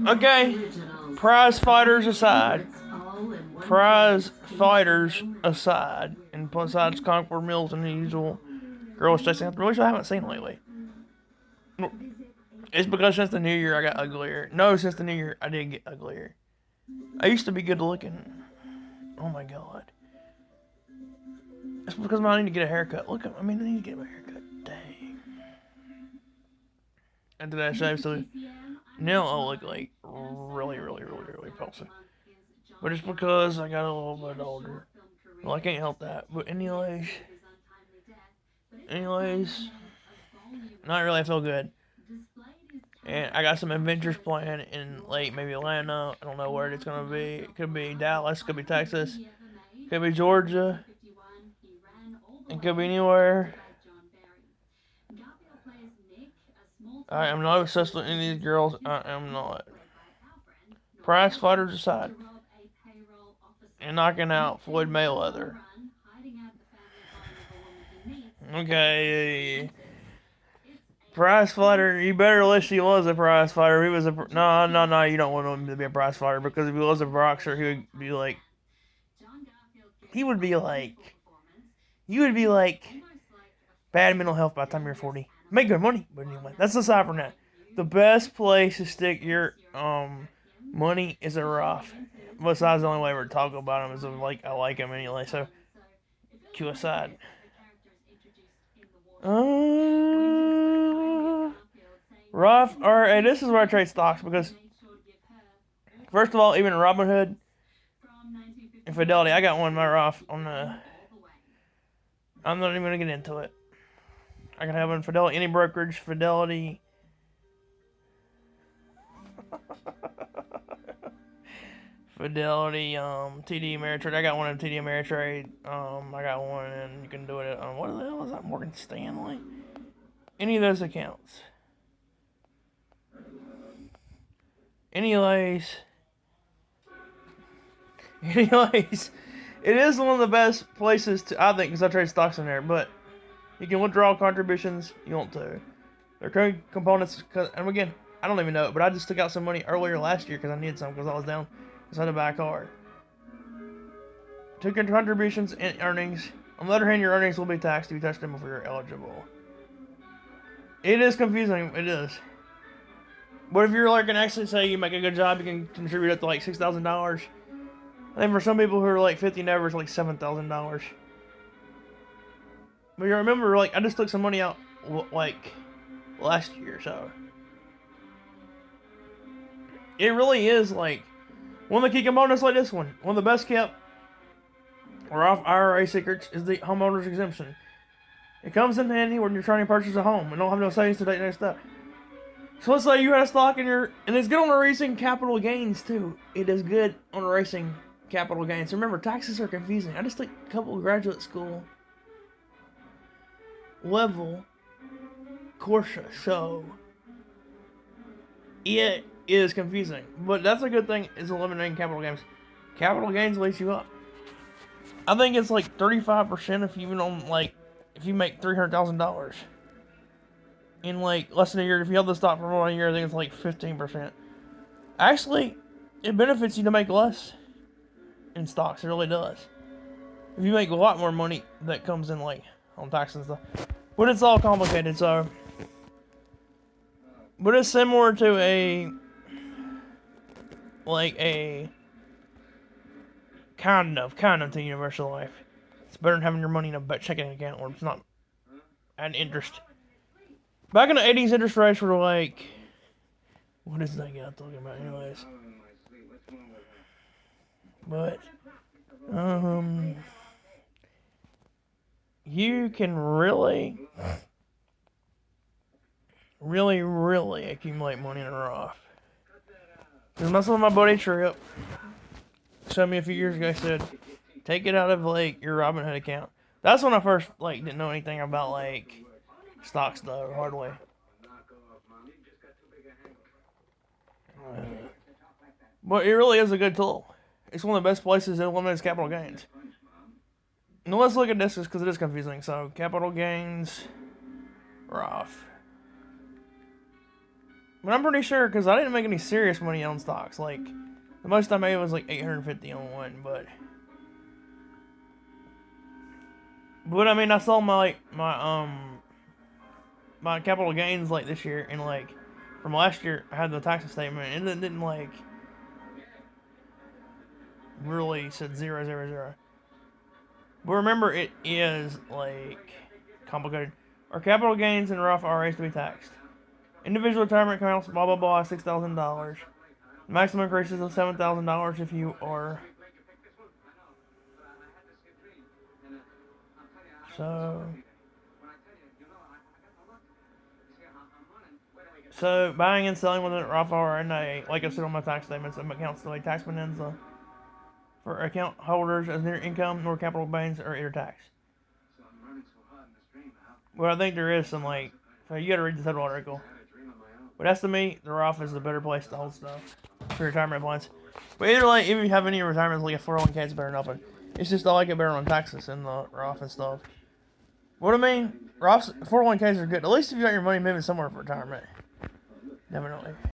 Okay, prize fighters aside. Prize fighters aside. And besides Concord Mills and the usual girls chasing after, which I haven't seen lately. It's because since the new year I got uglier. No, since the new year I did get uglier. I used to be good looking. Oh my god. It's because I need to get a haircut. Look, I need to get my haircut. Dang. And did I shave so now I look like really repulsive. But it's because I got a little bit older. Well, I can't help that. But anyways, not really. I feel good. And I got some adventures planned in maybe Atlanta. I don't know where it's gonna be. It could be Dallas. Could be Texas. Could be Georgia. It could be anywhere. I am not obsessed with any of these girls. I am not. Prize fighters aside. And knocking out Floyd Mayweather. Okay. Prize fighter, you better list he was a prize fighter. He was a no. You don't want him to be a prize fighter because if he was a boxer, he would be like bad mental health by the time you're 40. Make good money, but anyway, that's aside from that. The best place to stick your money is a Roth. Besides, the only way I ever talk about him is I like him anyway. So, Q aside. Roth IRA. This is where I trade stocks because, first of all, even Robinhood and Fidelity, I got one in my Roth on the. I'm not even gonna get into it. I can have one Fidelity, any brokerage, Fidelity. Fidelity, TD Ameritrade. I got one in TD Ameritrade. I got one, and you can do it on what the hell is that? Morgan Stanley. Any of those accounts. Anyways, it is one of the best places to, I think, because I trade stocks in there. But you can withdraw contributions you want to. They're components. And again, I don't even know it, but I just took out some money earlier last year because I needed some because I was down. So I had to buy a car. Took your contributions and earnings. On the other hand, your earnings will be taxed if you touch them before you're eligible. It is confusing. It is. But if you're can actually say you make a good job, you can contribute up to $6,000. I think for some people who are 50 and over, it's $7,000. But you remember, I just took some money out last year, so it really is one of the key components like this one. One of the best kept Roth IRA secrets is the homeowner's exemption. It comes in handy when you're trying to purchase a home and don't have no savings to take next step. So let's say you had a stock and it's good on erasing capital gains too. It is good on erasing capital gains. Remember, taxes are confusing. I just took a couple of graduate school level courses, so it is confusing. But that's a good thing, is eliminating capital gains. Capital gains leads you up. I think it's 35% if you make $300,000 in less than a year. If you held the stock for more than a year, I think it's 15%. Actually, it benefits you to make less in stocks. It really does. If you make a lot more money, that comes in on taxes and stuff. But it's all complicated, so. But it's similar to a kind of to universal life. It's better than having your money in a checking account where it's not at interest. Back in the 80s, interest rates were what is that guy talking about anyways? But, you can really accumulate money in a Roth. Because my my buddy Trip showed me a few years ago, said, take it out of your Robinhood account. That's when I first didn't know anything about stocks though, hardly. But it really is a good tool. It's one of the best places that eliminates capital gains. Now let's look at this because it is confusing. So capital gains, Roth. But I'm pretty sure because I didn't make any serious money on stocks. Like the most I made was like 850 on one, but I mean I saw my capital gains like this year and like from last year I had the tax statement and it didn't like really said 000. But remember it is like complicated. Our capital gains and Roth IRAs to be taxed. Individual retirement accounts, blah blah blah, $6,000. Maximum increases of $7,000 if you are. So buying and selling with a Roth IRA, like I said on my tax statements, some accounts delay tax bonanza for account holders as near income nor capital gains are either taxed. Well, I think there is some like. So you got to read the federal article. But as to me, the Roth is the better place to hold stuff for retirement plans. But either way, if you have any retirements, like a 401k, it's better than nothing. It's just I like it better on taxes and the Roth and stuff. What I mean, Roth's 401ks are good. At least if you got your money moving somewhere for retirement. Definitely.